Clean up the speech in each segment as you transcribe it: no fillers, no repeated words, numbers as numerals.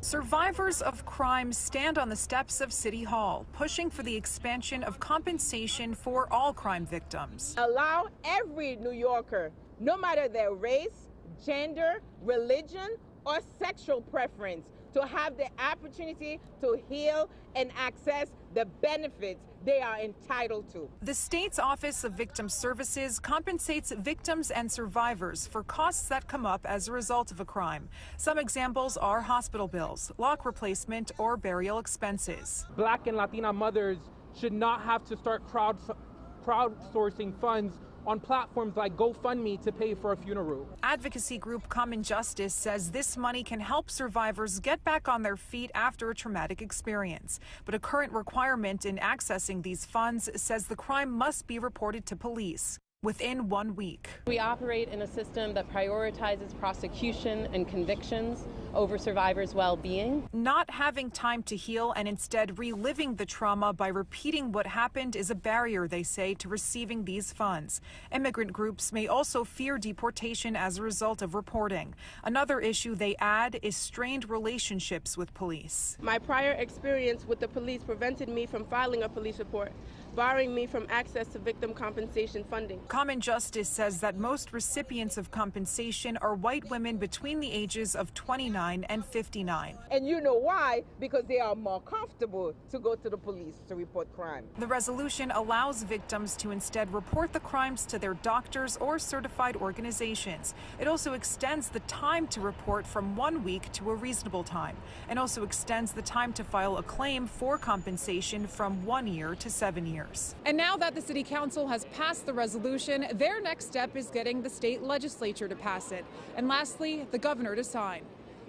Survivors of crime stand on the steps of City Hall, pushing for the expansion of compensation for all crime victims. Allow every New Yorker, no matter their race, gender, religion, or sexual preference, to have the opportunity to heal and access the benefits they are entitled to. The state's Office of Victim Services compensates victims and survivors for costs that come up as a result of a crime. Some examples are hospital bills, lock replacement, or burial expenses. Black and Latina mothers should not have to start crowdsourcing funds on platforms like GoFundMe to pay for a funeral. Advocacy group Common Justice says this money can help survivors get back on their feet after a traumatic experience. But a current requirement in accessing these funds says the crime must be reported to police within 1 week. We operate in a system that prioritizes prosecution and convictions over survivors' well-being. Not having time to heal and instead reliving the trauma by repeating what happened is a barrier, they say, to receiving these funds. Immigrant groups may also fear deportation as a result of reporting. Another issue they add is strained relationships with police. My prior experience with the police prevented me from filing a police report, barring me from access to victim compensation funding. Common Justice says that most recipients of compensation are white women between the ages of 29 and 59. And you know why? Because they are more comfortable to go to the police to report crime. The resolution allows victims to instead report the crimes to their doctors or certified organizations. It also extends the time to report from 1 week to a reasonable time, and also extends the time to file a claim for compensation from 1 year to 7 years. And now that the City Council has passed the resolution, their next step is getting the state legislature to pass it. And lastly, the governor to sign.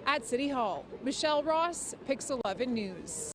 At City Hall, Michelle Ross, Pix 11 News.